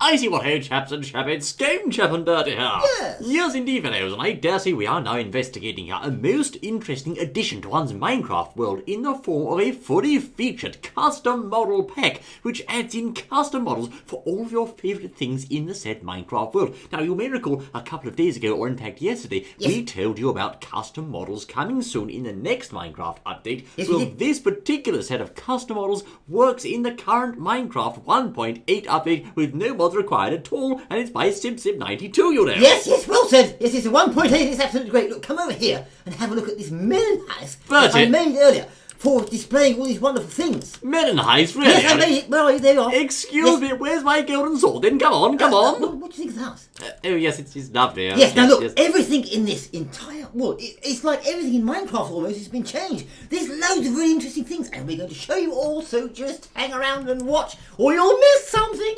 I see what ho, chaps and chappets, Game Chap and Bertie here. Yes. Yes, indeed, fellows, and I dare say we are now investigating a most interesting addition to one's Minecraft world in the form of a fully featured custom model pack, which adds in custom models for all of your favourite things in the said Minecraft world. Now, you may recall a couple of days ago, or in fact yesterday, we told you about custom models coming soon in the next Minecraft update. Yes, well, we did. this particular set of custom models works in the current Minecraft 1.8 update with no mods required at all, and it's by SimSim92, you know. Yes, well said. Yes, it's a 1.8. It's absolutely great. Look, come over here and have a look at this melon house that I made earlier for displaying all these wonderful things. Melon house, really? Yes, I made it. Well, there you are. Excuse me, where's my golden sword then? Come on. What do you think of the house? Oh, yes, it's lovely. Yes, now look, everything in this entire world, it's like everything in Minecraft almost has been changed. There's loads of really interesting things, and we're going to show you all, so just hang around and watch, or you'll miss something.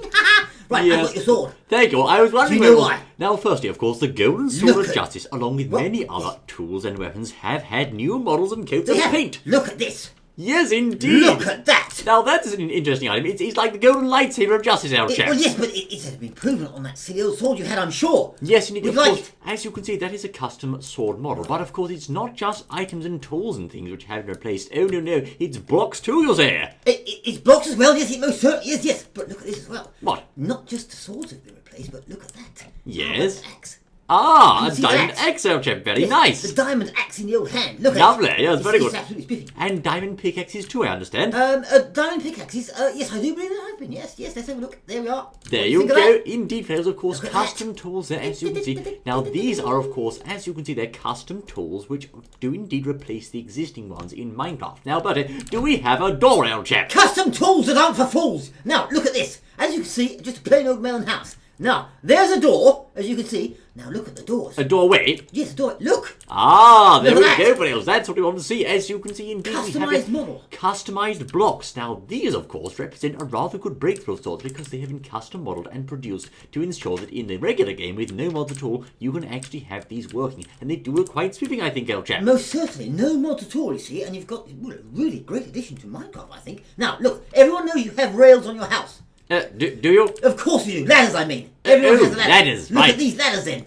Right, yes. I've got your sword. There you go, I was wondering Do you know why? Now, firstly, of course, the Golden Sword of Justice, along with many other tools and weapons, have had new models and coats of paint. Look at this. Yes, indeed. Look at that. Now, that's an interesting item. It's like the golden lightsaber of justice, our chap. Well, yes, but it's an improvement on that silly old sword you had, I'm sure. Yes, indeed. Of like course, as you can see, that is a custom sword model. But, of course, it's not just items and tools and things which have been replaced. Oh, no. It's blocks, too, you'll say. It's blocks as well, yes, it most certainly is, yes. But look at this as well. What? Not just the swords have been replaced, but look at that. Yes. Oh, axe. Ah, a diamond axe, our chap. Very nice. The diamond axe in the old hand. Look at Lovely, it. yes, very good. It's absolutely spiffy. And diamond pickaxes too, I understand. Diamond pickaxes, yes, I do believe there have been, yes, let's have a look. There we are. There you go. Indeed, fellows, of course, custom tools there, as you can see. Now, these are, of course, as you can see, they're custom tools which do indeed replace the existing ones in Minecraft. Now, Bertie, do we have a door, our chap? Custom tools that aren't for fools. Now, look at this. As you can see, just a plain old melon house. Now, there's a door, as you can see. Now, look at the doors. A doorway? Yes, a door. Look. Ah, there we go, fellows. That's what we want to see. As you can see, indeed, we have Customised model. Customised blocks. Now, these, of course, represent a rather good breakthrough of sorts because they have been custom modelled and produced to ensure that in the regular game, with no mods at all, you can actually have these working. And they do look quite spiffing, I think, old chap. Most certainly. No mods at all, you see. And you've got a really great addition to Minecraft, I think. Now, look. Everyone knows you have rails on your house. Do you? Of course you do. Ladders, I mean. Everyone has a ladder. Ladders, Look right. at these ladders then.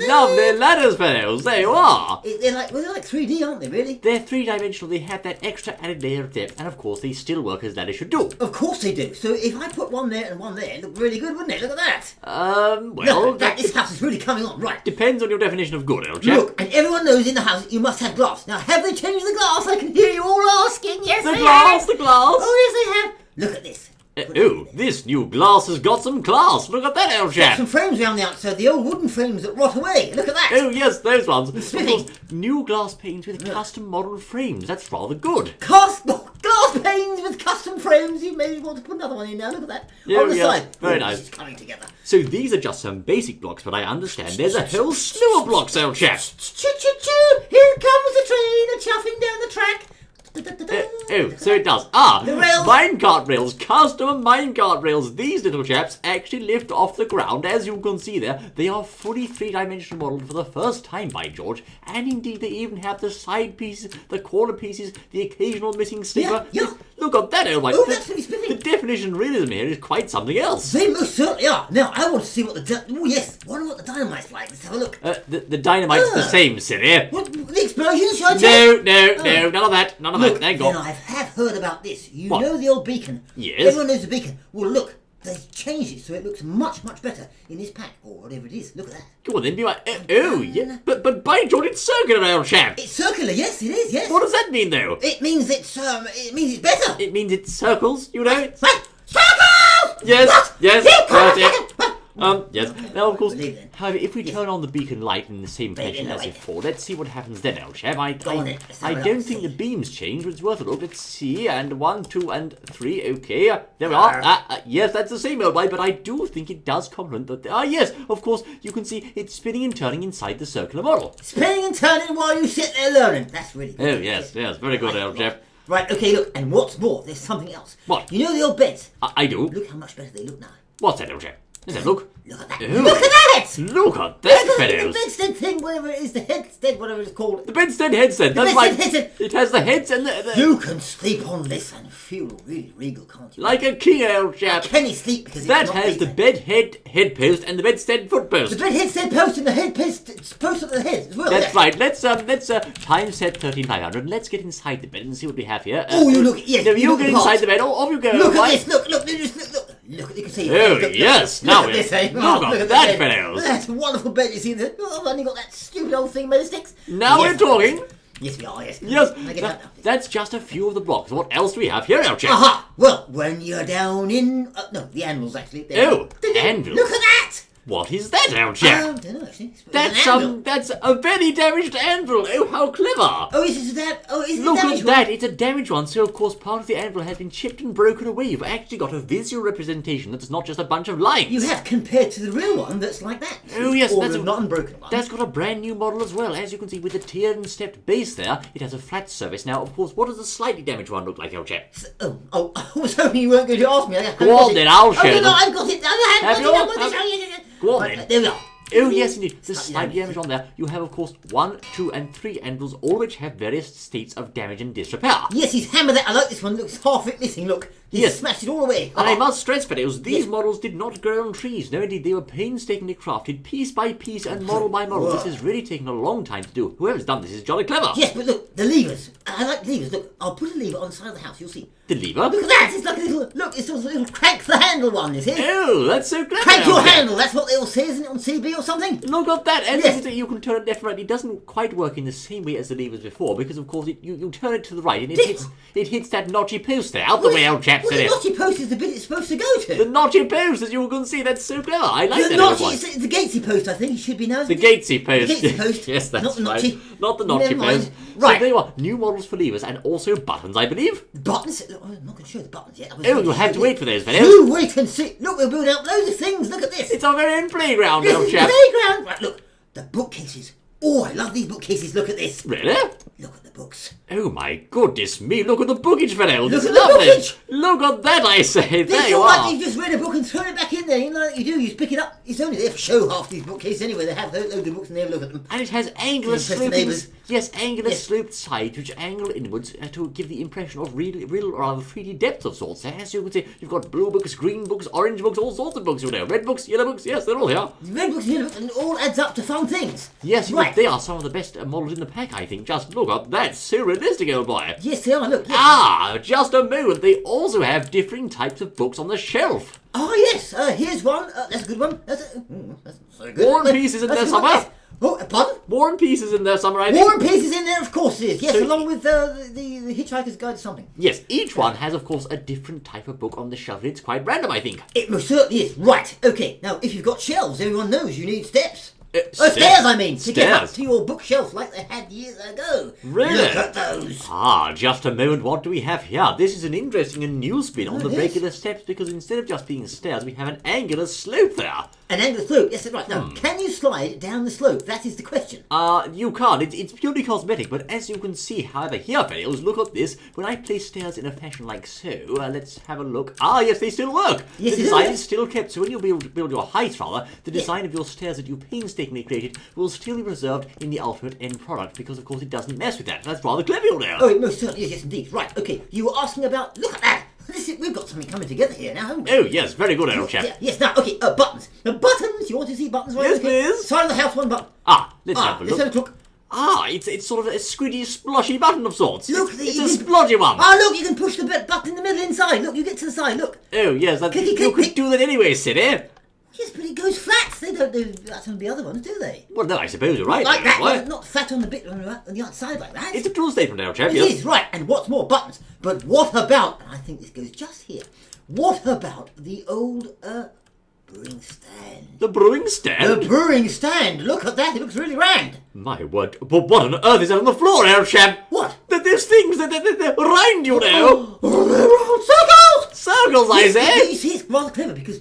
Lovely ladders, fellows. There you are. They're like 3D, aren't they, really? They're three-dimensional. They have that extra added layer of depth. And, of course, they still work as ladders should do. Of course they do. So if I put one there and one there, it'd look really good, wouldn't it? Look at that. Well... Look, this house is really coming on, right. Depends on your definition of good, old chap. Look, and everyone knows in the house you must have glass. Now, have they changed the glass? I can hear you all asking. Yes, they have. The glass. Oh, yes, they have. Look at this. This new glass has got some class. Look at that, old chap. Some frames around the outside, the old wooden frames that rot away. Look at that. Oh, yes, those ones. Of course, new glass panes with custom modelled frames. That's rather good. Glass panes with custom frames. You may want to put another one in now. Look at that. Oh, on the side. Very nice. This is coming together. So these are just some basic blocks, but I understand there's a whole slew of blocks, old chap. Choo-choo-choo. Here comes the train a-chuffing down the track. So it does. Ah, the rails. Minecart rails, custom minecart rails. These little chaps actually lift off the ground, as you can see there. They are fully three-dimensional modelled for the first time, by George. And indeed, they even have the side pieces, the corner pieces, the occasional missing sleeper. Yeah. Look at that, old mate. Oh, that's really spiffing. The definition realism here is quite something else. They most certainly are. Now, I want to see what wonder what the dynamite's like. Let's have a look. The dynamite's the same, silly. What, the explosions, should I check? No, none of that, Look, thank God. then I have heard about this. You What? know the old beacon? Yes. Everyone knows the beacon. Well, look, they've changed it so it looks much, much better in this pack, or whatever it is. Look at that. Go on then, be like, yeah, but by George, it's circular, old chap. It's circular, yes, it is, yes. What does that mean, though? It means it's better. It means it circles, you know? Circles! Yes, What? yes, Here comes yes. it. Yes. Now, of course, Believe it. however, if we turn on the beacon light in the same fashion as before, let's see what happens then, old chap. I don't think the beams change, but it's worth a look. Let's see. And 1, 2, and 3. Okay, there we are. Yes, that's the same, old boy, but I do think it does complement that. Yes, of course, you can see it's spinning and turning inside the circular model. Spinning and turning while you sit there learning. That's really good. Oh, yes, very good, old chap. Right, okay, look, and what's more, there's something else. What? You know the old beds? I do. Look how much better they look now. What's that, old chap? Let's have a look. Look at that. Ooh. Look at that! Look at that, The fellows. bedstead thing, whatever it is, the headstead, whatever it's called. The bedstead headset. That's bedstead right. headset. It has the heads and the You can sleep on this and feel really regal, can't you? like a king, old chap. Can you sleep because That it's not has the big. head post and the bedstead foot The post. bed headstead post and the head post at the head as well. That's yeah. right. Let's time set 13500. Let's get inside the bed and see what we have here. Oh, you look, yes. No, you you look get the part. inside the bed. Off you go. Look right? at this, look, just look. Look, you can see. Oh, look, yes, Look, now look at we- this, eh? look Oh, at the that, bed. fellows. That's a wonderful bed, you see. I've only got that stupid old thing made of sticks. Now Yes. we're talking. Yes, we are, yes. Yes, I get that now. that's just a few of the blocks. What else do we have here, old chap? Aha! Well, when you're down in... no, the anvils, actually. There. Oh, anvils. Look at that! What is that, old chap? I don't know, actually. It's an anvil. That's a very damaged anvil. Oh, how clever! Oh, is it Look damaged at that, it's a damaged one, so of course part of the anvil has been chipped and broken away. You've actually got a visual representation that's not just a bunch of lines. You have, compared to the real one that's like that. Oh yes, or that's the not unbroken one. That's got a brand new model as well. As you can see with the tiered and stepped base there, it has a flat surface. Now, of course, what does the slightly damaged one look like, old chap? Oh, I was hoping you weren't going to ask me. Go on then, I'll show Oh, no, them. I've got it. I've you? got it. Go on Right, then. there we are. Oh yes indeed, the Slightly slightly damaged on there. You have of course 1, 2 and 3 anvils, all which have various states of damage and disrepair. Yes, he's hammered that. I like this one. Looks half it missing. Look, he's Yes. smashed it all away. And I must stress, fellows, these models did not grow on trees. No, indeed, they were painstakingly crafted, piece by piece and model by model. Whoa. This has really taken a long time to do. Whoever's done this is jolly clever. Yes, but look, the levers. I like levers. Look, I'll put a lever on the side of the house. You'll see. The lever? Look at that. It's like a little. Look, it's a little crank the handle one. You see? Oh, that's so clever. Crank your Alfred. handle. That's what they'll say, isn't it, on CB or something? Look at that, and Yes. you can turn it left and right. It doesn't quite work in the same way as the levers before, because of course you turn it to the right and it hits that notchy post there. Out the way, old chap, Well, said the it. notchy post is the bit it's supposed to go to. The notchy post, as you can see, that's so clever. I like The that. notchy, one. it's the Gatesy post, I think it should be now. The isn't it? Gatesy post. The Gatesy post. Yes, that's Not the right. notchy. Not the notchy Never mind. post. Right. So there you are, new models for levers and also buttons, I believe. Buttons? Look, I'm not going to show the buttons yet. Oh, you'll have to wait for those, fellows. You wait and see. Look, we're building up loads of things. Look at this. It's our very own playground, This old is the chap. playground. Right, look, the bookcases. Oh, I love these bookcases. Look at this. Really? Look at the books. Oh my goodness me, look at the bookage, fellows. Look It's at the lovely. bookage. Look at that, I say. There It's you all like are. you've just read a book and thrown it back in there. You know what you do? You just pick it up. It's only there for show, half these bookcases anyway. They have loads of books and they have a look at them. And it has angular Impress the sloping, neighbours. yes, angular Yes. sloped sides which angle inwards to give the impression of real or rather 3D depth of sorts. As you can see, you've got blue books, green books, orange books, all sorts of books, you know. Red books, yellow books, yes, they're all here. The red books and yellow books, and it all adds up to fun things. Yes, Right. they are some of the best models in the pack, I think. Just look up, that's so realistic, old boy. Yes, they are. Look. Yes. Ah, just a moment. They also have differing types of books on the shelf. Oh, yes. Here's one. That's a good one. That's not so good. War and Pieces in That's there a good one, somewhere. yes. Oh, pardon? War and Pieces in there somewhere, I think. War and Peace is in there, of course it is. Yes, So- along with the Hitchhiker's Guide to something. Yes, each one has, of course, a different type of book on the shelf. It's quite random, I think. It most certainly is. Right, okay. Now, if you've got shelves, everyone knows you need steps. Stairs. Stairs, I mean, to get up Stairs. to your bookshelf like they had years ago. Really? Look at those. Ah, just a moment, what do we have here? This is an interesting and new spin on the yes. regular steps because instead of just being stairs, we have an angular slope there. An angular slope, yes, that's right. Now, can you slide down the slope? That is the question. You can't. It's purely cosmetic, but as you can see, however, here, fellows, look at this. When I place stairs in a fashion like so, let's have a look. Ah, yes, they still work. Yes, the they do, design yes. is still kept, so when you build your height, rather, the design of your stairs that you painstakingly created will still be preserved in the ultimate end product, because, of course, it doesn't mess with that. That's rather clever, you know. Oh, it most certainly is, yes, indeed. Right, okay. You were asking about... Look at that. We've got something coming together here now, haven't we? Oh, yes, very good, old chap. Yeah, yes, now, okay, buttons. Now, buttons, you want to see buttons, right? Yes, Okay. please. Side of the house, one button. Ah, let's have a Let's look. have a look. Ah, it's sort of a squidgy, sploshy button of sorts. Look, it's you a can- splodgy one. Oh, look, you can push the button in the middle inside. Look, you get to the side, look. Oh, yes, that, Clicky, you click, could click. do that anyway, Sidney. Yes, but it goes flat. They don't do that on the other ones, do they? Well, no, I suppose you're right. Like that, Why? not flat on the bit on the outside like that. It's a true statement, old chap, It yes. is, right, and what's more, buttons. But what about, and I think this goes just here, what about the old brewing stand? The brewing stand? The brewing stand, look at that, it looks really grand. My word, but what on earth is that on the floor, old chap? What? There's things that round, you know. Oh, they're all circles! Circles, I Yes, say. You see, it's rather clever because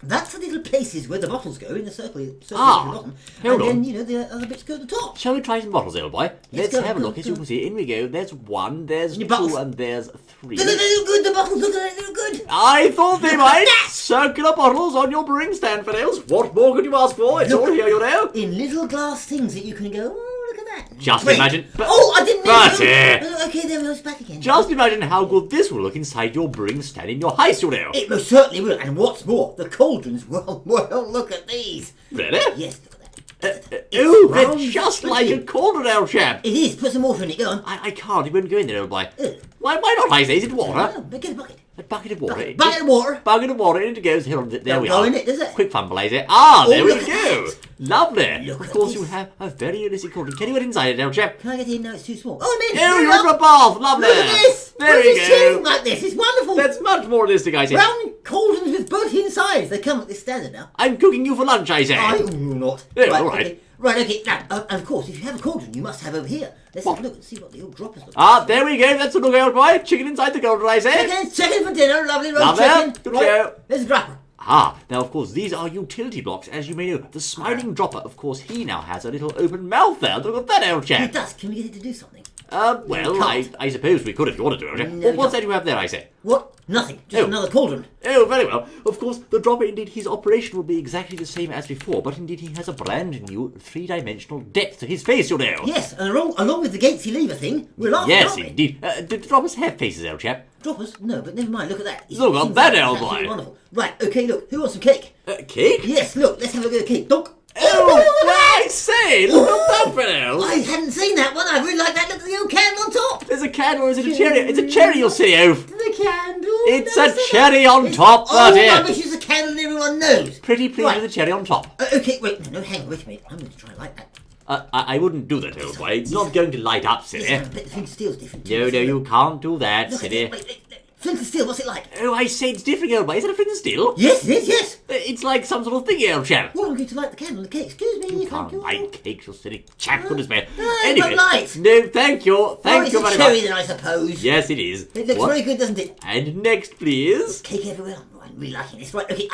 That's the little places where the bottles go in the circle at the bottom. Hold and on. then, the other bits go at the top. Shall we try some bottles, old boy? Let's go, have a go, look. As go. you can see, in we go. There's 1, there's 2, bottles. and there's 3. They look good, the bottles look good. I thought they might. Circular bottles on your brewing stand, fellows. What more could you ask for? It's all here, you know. In little glass things that you can go, oh, look at that. Just Wait. imagine. I didn't But, know. Okay, there it's back again. Just imagine how good this will look inside your brewing stand in your house, you know. It most certainly will. And what's more, the cauldrons, well, look at these. Really? Yes, look at that. Oh, they're round, just like a cauldron, old chap. It is. Put some water in it. Go on. I can't. It won't go in there, old boy. Ugh. Why not, I say? Is it water? Oh, get a bucket. A bucket of water. Bucket of water. Bucket of water, in it goes. Here, there Don't we go are. in it, does it? Quick fumble, I say. Ah, there we look at go. that. Lovely. Look Of at course, this. you have a very realistic cauldron. Can you get inside it, old chap? Can I get in? No, it's too small. Oh, I'm in. Oh, Hurry you're in up. a bath. Lovely. Look at this. There Why we is it go. like this? It's wonderful. That's much more realistic, I say. Round cauldrons with both insides. They come at this standard now. I'm cooking you for lunch, I say. I will not. Yeah, all right. Okay. Right, okay. Now, and of course, if you have a cauldron, you must have over here. Let's have a look and see what the old droppers look Ah, like. there we go. That's a look, old boy. Chicken inside the cauldron, I say. Chicken for dinner. Lovely roast Lovely. chicken. Good Right, show. there's a dropper. Ah, now of course these are utility blocks, as you may know. The smiling dropper, of course, he now has a little open mouth there. Look at that, old It chap. does. Can we get it to do something? Well, I suppose we could if you wanted to, old chap. No, What's that you have there, I say? What? Nothing. Just Oh. another cauldron. Oh, very well. Of course, the dropper, indeed, his operation will be exactly the same as before, but indeed he has a brand new three-dimensional depth to his face, you know. Yes, and along with the gatesy lever thing, we're laughing, Yes, aren't we? indeed. Do droppers have faces, old chap? Droppers? No, but never mind. Look at that. Look at seems that, like old it's absolutely boy. Wonderful. Right. Okay. Look. Who wants some cake? Cake? Yes. Look. Let's have a look at the cake. Donk. Oh, I say, look at that, fellows. I hadn't seen that one. I really like that. Look at the old candle on top. There's a candle, or is it a cherry? It's a cherry, you'll see, Oaf. The candle. It's No, a it's cherry on top, Oh, that is. rubbish! It's a candle and everyone knows. Pretty pleased Right. with the cherry on top. Okay. Wait. No. Hang on. Wait a minute. I'm going to try and light that. I wouldn't do that, old boy. It's not going to light up, silly. Yes, but the flint and steel's different. No, you can't do that, Look at silly. it. Wait. Flint and steel. What's it like? Oh, I say it's different, old boy. Is it a flint and steel? Yes. It is. Yes. It's like some sort of thingy, old chap. Well, I'm going to light the candle and the cake. Excuse me. You thank can't light cakes, you silly chap. Goodness me. No, Anyway, but light. no, thank you. Oh, Thank it's you a very cherry much. then, I suppose. Yes, it is. It looks What? very good, doesn't it? And next, please. Cake everywhere. I'm really liking this. Right, okay.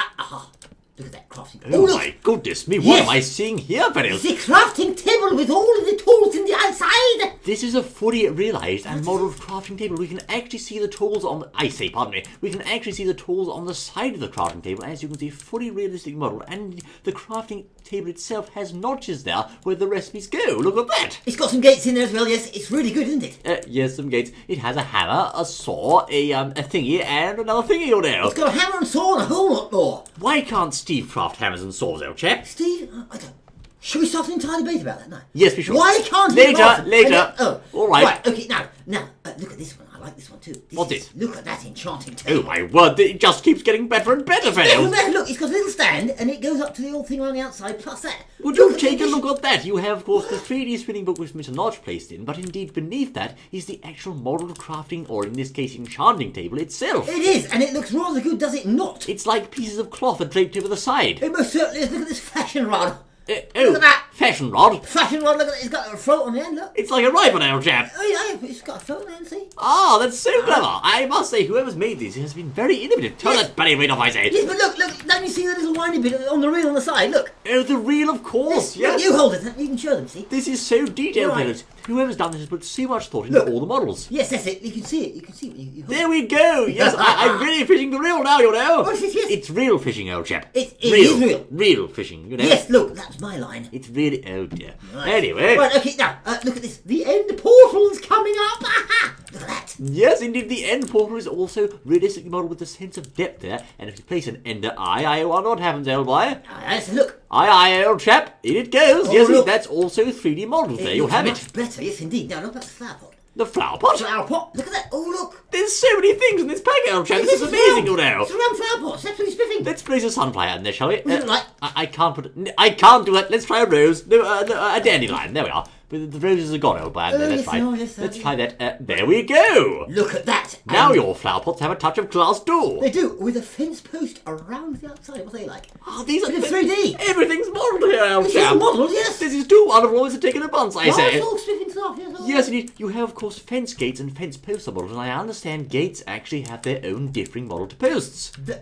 Look at that crafting. Oh, look. my goodness me. What Yes. am I seeing here, fellows? The crafting table with all of the tools in the outside. This is a fully realised and modelled crafting table. We can actually see the tools on we can actually see the tools on the side of the crafting table. As you can see, fully realistic model. And the crafting table itself has notches there where the recipes go. Look at that. It's got some gates in there as well. Yes, it's really good, isn't it? Yes, some gates. It has a hammer, a saw, a thingy, and another thingy, you know. It's got a hammer and saw and a whole lot more. Why can't Steve craft hammers and saws, old chap? Steve, I don't. Should we start an entire debate about that now? Yes, we should. Why can't he Later, craft- later. Oh, All right. Right. Okay. Now, look at this one. I like this one too. What's it? Look at that enchanting Oh table. my word, it just keeps getting better and better, fellows. Look, it's got a little stand and it goes up to the old thing on the outside plus that. Would you at take a this. look at that? You have, of course, the 3D spinning book with Mr. Notch placed in, but indeed beneath that is the actual model crafting, or in this case, enchanting table itself. It is, and it looks rather good, does it not? It's like pieces of cloth are draped over the side. It most certainly is. Look at this fashion rod. Oh, Look at that. fashion rod. Fashion rod, look at it. It's got a float on the end, look. It's like a rifle, old chap. Oh, yeah, it's got a float on the end, see? Ah, that's so clever. I must say, whoever's made these has been very innovative. Turn Yes. that bloody right off, I say. Yes, but look, don't you see the little windy bit on the reel on the side? Look. Oh, the reel, of course, Look, yes. you hold it, you can show them, see? This is so detailed, Right. fellas. Whoever's done this has put so much thought into Look. all the models. Yes, that's it. You can see it. You can see what you hold. There we go. Yes, I'm really fishing the reel now, you know. Oh, yes, yes. It's real fishing, old chap. It is real. Real fishing, you know. Yes, look, that's my line. It's really, oh dear. Right. Anyway. Right, okay, now, look at this. The end portal's coming up. Look at that. Yes, indeed, the end portal is also realistically modelled with a sense of depth there. And if you place an ender eye, wonder what happens, old boy. Yes, look. Aye, old chap. In it goes. Oh, yes, look. that's also 3D models there. You looks have much it. better, yes, indeed. Now, look at the flower pot. The flower pot. Flower pot. Look at that. Oh, look. There's so many things in this pack, old chap. Yes, This is it's amazing, you round. know. It's a round flower pot. It's absolutely spiffing. Let's place a sunflower in there, shall we? What does it look like? I can't put it. I can't do it. Let's try a rose. No, a dandelion. There we are. But the roses are gone, old boy. That's yes, fine. no, yes, Let's try that. There we go. Look at that. Now And your flower pots have a touch of class too. they do, with a fence post around the outside. What are they like? Oh, these are Bit of 3D. Everything's modelled here, old This is chap. modelled, yes. This is too wonderful. Always taking a bunch, I Oh, say. it's all split into half, yes. Yes, indeed. You have, of course, fence gates and fence posts are modelled, and I understand gates actually have their own differing model to posts. Do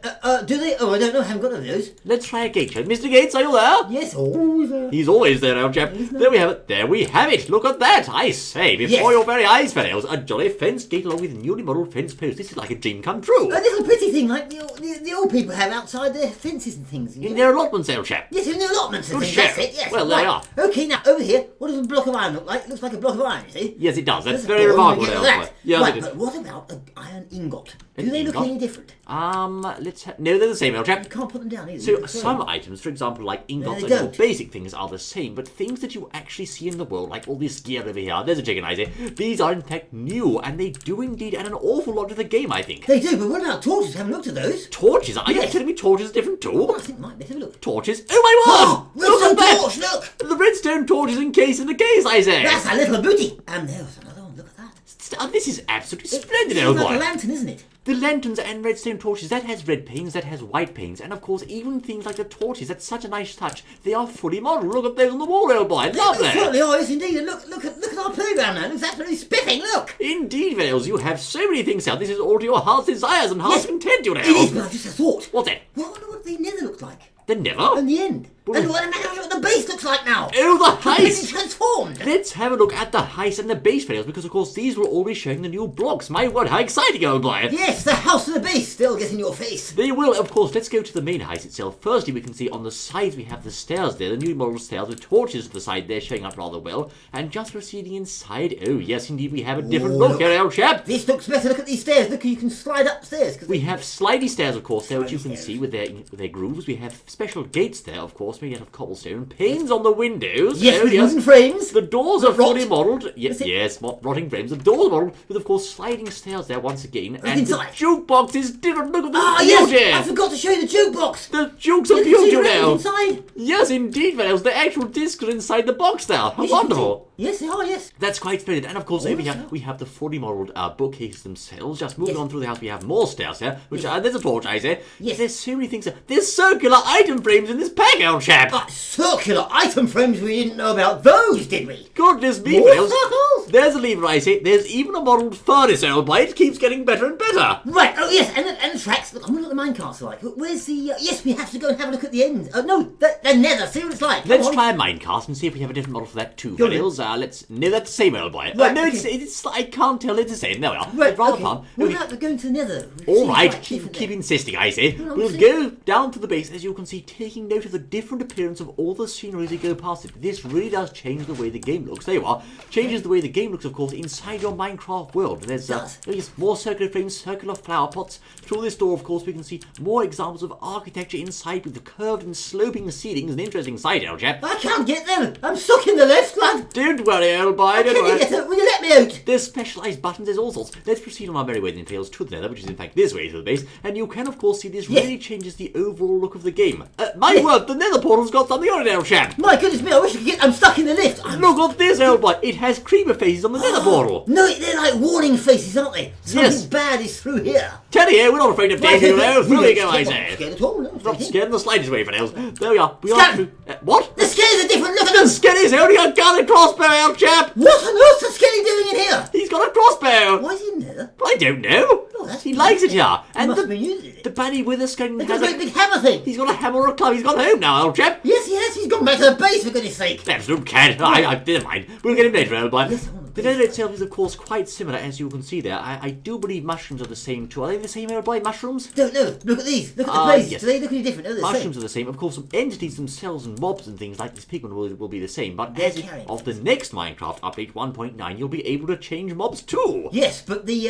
they? Oh, I don't know. I haven't got one of those. Let's try a gate show. Mr. Gates, are you there? Yes, always there. He's always there, old chap. There we have it. There we have it. Look at that. I say, before Yes. your very eyes, fellows, a jolly fence gate along with newly modelled fence posts. This is like a dream come true. A little pretty thing like the old people have outside their fences and things. In their allotments, old chap. Yes, in the allotments and Good things. shout. That's it, yes. Well, there you are. Okay, now, over here, what does a block of iron look like? It looks like a block of iron, you see? Yes, it does. That's There's a very door, remarkable, and we old get boy. that. Yes, Right, it is. but what about an iron ingot? An Do they look ingot? any different? No, they're the same, old chap. You can't put them down either. So Sorry. some items, for example, like ingots they and more don't. basic things are the same, but things that you actually see in the world, like all this gear over here, there's a chicken, I say, these are in fact new, and they do indeed add an awful lot to the game, I think. They do, but what about torches? Haven't looked at those. Torches? Are you Yes. telling me torches are different too? Well, I think might be. Have a look. Torches? Oh my word! Oh, Look redstone at that! torch, look! The redstone torch is encased in the case, I say! That's a little booty. And there's another one, look at that. This is absolutely splendid, It's old like boy. a lantern, isn't it? The lanterns and redstone torches, that has red panes, that has white panes, and of course even things like the torches, that's such a nice touch. They are fully modelled. Look at those on the wall, old boy. Lovely. They certainly are, yes indeed. And look at our playground now. It looks absolutely spiffing, look! Indeed, Vales, you have so many things out. This is all to your heart's desires and heart's Yes, content, you know. It is, but I've just a thought. What's that? Well, I wonder what the nether looks like. The Nether? In the end. Well, And what the base looks like now. Oh, the It's heist! transformed. Let's have a look at the heist and the base Vales, because of course these will all be showing the new blocks. My word, how exciting, old boy. Yes, the house and the base still get in your face. They will, of course. Let's go to the main heist itself. Firstly, we can see on the sides we have the stairs there, the new model stairs with torches to the side there showing up rather well. And just proceeding inside, oh yes, indeed, we have a different Oh, look look. here, old chap. This looks better. Look at these stairs. Look, you can slide upstairs. 'Cause We have slidey stairs, of course, there, which you Slidey can stairs. see with their grooves. We have special gates there, of course, made out of cobblestone. Panes on the windows. Yes, oh, with yes. wooden frames. The doors are Rot. fully modelled. That's it. Yes, rotting frames. The doors are modelled with, of course, sliding stairs there once again. And inside. the jukebox is different. Look at the Ah, beauty. yes. I forgot to show you the jukebox. The jukes are You can see beautiful the now. inside. Yes, indeed, Vales. The actual discs are inside the box now. How Yes, you can wonderful. see. Yes, they are, yes. That's quite splendid. And of course, over here, yeah. we have the fully modelled bookcases themselves. Just moving Yes. on through the house, we have more stairs here, which there's a torch, I say. Yes. There's so many things. There's circular item frames in this pack, old chap. Circular item frames, we didn't know about those, did we? Goodness me, More Vales. circles? There's a lever, I say. There's even a modelled furnace, old boy. It keeps getting better and better. Right, oh yes, and the tracks. Look, I wonder what the minecarts are like. Where's the... yes, we have to go and have a look at the end. No, the nether, see what it's like. Come Let's on. try a minecart and see if we have a different model for that too, Good. Vales. No, that's the same, old boy. Right, no, okay. it's I can't tell. It's the same. There we are. Right, Rather okay. fun. What Okay. about going to the nether? All right, Like, keep different insisting, I say. No, We'll see. go down to the base, as you can see, taking note of the different appearance of all the scenery as you go past it. This really does change the way the game looks. There you are. Changes the way the game looks, of course, inside your Minecraft world. There's does. yes, more circular frames, circular flower pots. Through this door, of course, we can see more examples of architecture inside with the curved and sloping ceilings. An interesting sight, old chap. I can't get them. I'm stuck in the left, lad. Don't worry, old boy. Don't Can you worry. get them? Will you let me out? There's specialised buttons, there's all sorts. Let's proceed on our merry way then, Tails, to the Nether, which is in fact this way to the base, and you can of course see this Yes. really changes the overall look of the game. My word, the Nether portal's got something on it, old chap. My goodness me, I wish I could get... I'm stuck in the lift. Look at this, old boy. It has creeper faces on the Nether portal. No, they're like warning faces, aren't they? Something Yes. bad is through here. Teddy here, we're not afraid of danger, you know. Through we go, I I'm not say. scared at all. No, Not scared in the slightest way for Nails. There we are. We are Scan. through. What? The skelly's a different look at The them. Skelly's only a gun and crossbow, old chap. What on earth's the skelly doing in here? He's got a crossbow. Why is he in there? I don't know. Oh, that's He likes it here. He And must the, be using it. the baddie with the skeleton It's a has great big hammer thing. He's got a hammer or a club. He's gone home now, old chap. Yes, he's gone back to the base, for goodness sake. Absolute cad. I never mind. We'll get him later, old boy. Yes, I want The Nether itself is, of course, quite similar, as you can see there. I do believe mushrooms are the same too. Are they the same, old boy? Mushrooms? Don't know. Look at these. Look at the places. Yes. Do they look any different? No, they're the Mushrooms same. are the same. Of course, some entities themselves and mobs and things like this pigment will be the same. But They're as carrying of the next Minecraft update 1.9, you'll be able to change mobs too. Yes, but the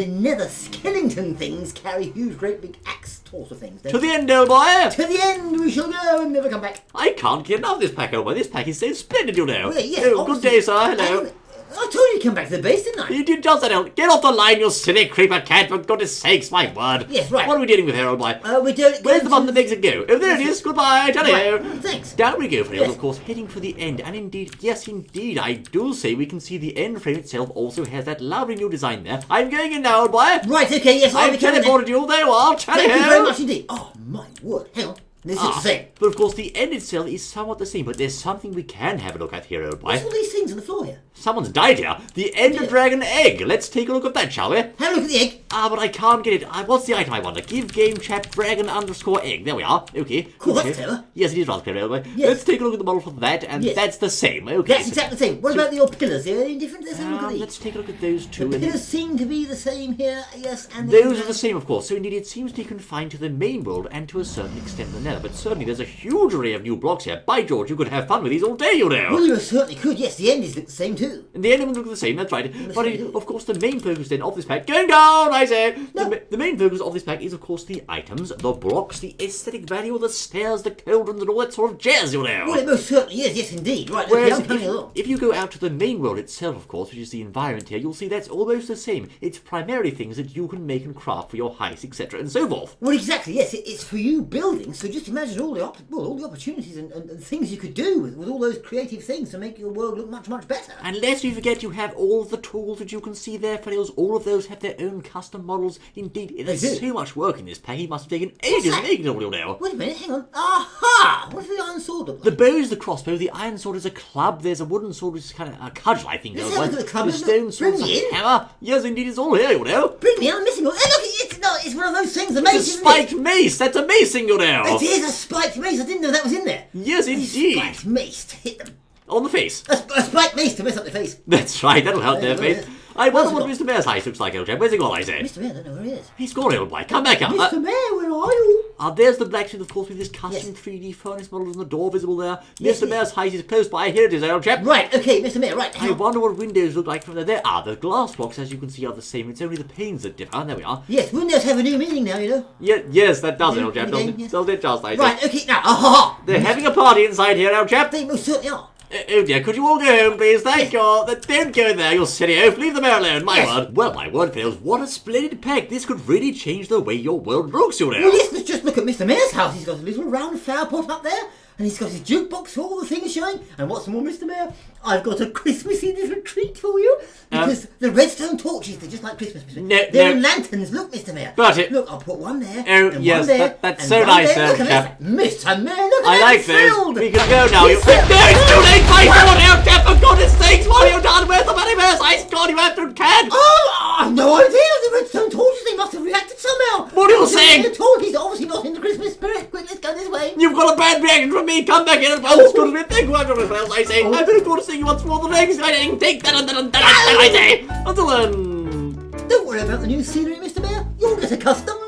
nether skeleton things carry huge, great big axe torso things. don't To they? the end, old boy. To the end we shall go and never come back. I can't get enough of this pack, old boy. This pack is so splendid, you know. Well, yes, Oh, good obviously. day, sir. Hello. I told you to come back to the base, didn't I? You did just that, Harold. Get off the line, you silly creeper cat, for goodness sakes, my word. Yes, right. What are we dealing with here, old boy? We're doing... Where's the button that makes it go? Oh, there it is. Goodbye, cheerio. Right. Thanks. Down we go, Harold, Yes. of course, heading for the end. And indeed, yes, indeed, I do say we can see the end frame itself also has that lovely new design there. I'm going in now, old boy. Right, okay, yes, I'll I've be coming in. teleported you. There you are. Thank you very much indeed. Oh, my word. Hang on. This is the same. But of course, the end itself is somewhat the same, but there's something we can have a look at here, old boy. What's all these things on the floor here? Someone's died here. The Ender Dragon egg. Let's take a look at that, shall we? Have a look at the egg. But I can't get it. What's the item I want? Give game chat dragon underscore egg. There we are. Okay. Cool, okay. that's clever. Yes, it is rather clever. Anyway. Yes. Let's take a look at the model for that, and Yes. that's the same. Okay. That's exactly the same. What about your pillars? Are they any different? Let's have a look at these. Let's take a look at those two. The pillars seem to be the same here, yes, and... Those are the same, of course. So indeed, it seems to be confined to the main world and to a certain extent the Nether. But certainly, there's a huge array of new blocks here. By George, you could have fun with these all day, you know. Well, you certainly could. Yes, the endings look the same too. And the ending look the same, that's right. But of course, the main focus then of this pack, going down, I say! No. The main focus of this pack is, of course, the items, the blocks, the aesthetic value, the stairs, the cauldrons, and all that sort of jazz, you know. Well, it most certainly is. Yes, indeed. Right, okay, Whereas I'm coming along. if you go out to the main world itself, of course, which is the environment here, you'll see that's almost the same. It's primarily things that you can make and craft for your heist, etc., and so forth. Well, exactly, yes. It's for you building, so just imagine all the opportunities and things you could do with all those creative things to make your world look much, much better. And lest you forget, you have all of the tools that you can see there, fellows. All of those have their own custom models. Indeed, there's do. so much work in this pack, it must have taken ages that? and ages to do now. Wait a minute, hang on. Aha! What does the iron sword look The like? bow is the crossbow, the iron sword is a club, there's a wooden sword which is kind of a cudgel, I think. Let's otherwise. have a look at the club, The isn't stone it? sword is Bring a me in. hammer. Yes, indeed, it's all here, you know. Bring me, I'm missing one. Hey, look, it's one of those things, the mace, It's a isn't spiked it? mace, that's amazing, you know. It is a spiked mace. I didn't know that was in there. Yes, A indeed. spiked mace to hit them. On the face. A spiked mace to mess up the face. That's right, that'll help their Yeah, face. yeah. I wonder Where's what he Mr. Mayor's heist looks like, old chap. Where's he gone, I say? Mr. Mayor, I don't know where he is. He's gone, old boy. Come back up. Mr. Mayor, where are you? There's the blacksmith, of course, with his custom Yes. 3D furnace models and the door visible there. Yes, Mr. Mayor's heist is close by. Here it is, old chap. Right, okay, Mr. Mayor, right. I hang on. wonder what windows look like from there. There are. The glass blocks, as you can see, are the same. It's only the panes that differ. There we are. Yes, windows have a new meaning now, you know. Yes, that does it, old chap. Again, Doesn't it? yes. Doesn't it just, I say? Right, okay, now, aha! They're having a party inside here, old chap. They most certainly are. Oh dear, could you all go home, please? Thank you. Don't go there, you silly oaf. Leave the mayor alone, my Yes. word. Well, my word, fellows, what a splendid pack. This could really change the way your world looks, you know. Well, yes, let's just look at Mr. Mayor's house. He's got a little round flower pot up there, and he's got his jukebox for all the things showing. And what's more, Mr. Mayor, I've got a Christmassy little treat for you. Because the redstone torches, they're just like Christmas. They're in lanterns. Look, Mr. Mayor. But it- Look, I'll put one there. Oh, and yes, one there, that's and so one nice, there. Look at Chap. this. Mr. Mayor, look at I that. like it's those. filled. We can go now. It's No, filled. it's too late. My God, now, Chap, for goodness sakes, what have you done? Where's the money mayor's heist gone? You have to can. Oh, I've no idea. The redstone torches, they must have reacted somehow. What are you saying? The torches are obviously not in the Christmas spirit. Quick, let's go this way. You've got a bad reaction from me. Come back in and well, good as thank you, I say. I'm very good to see you once more. The next I take that I say. Until then. Don't worry about the new scenery, Mr. Mayor. You'll get accustomed.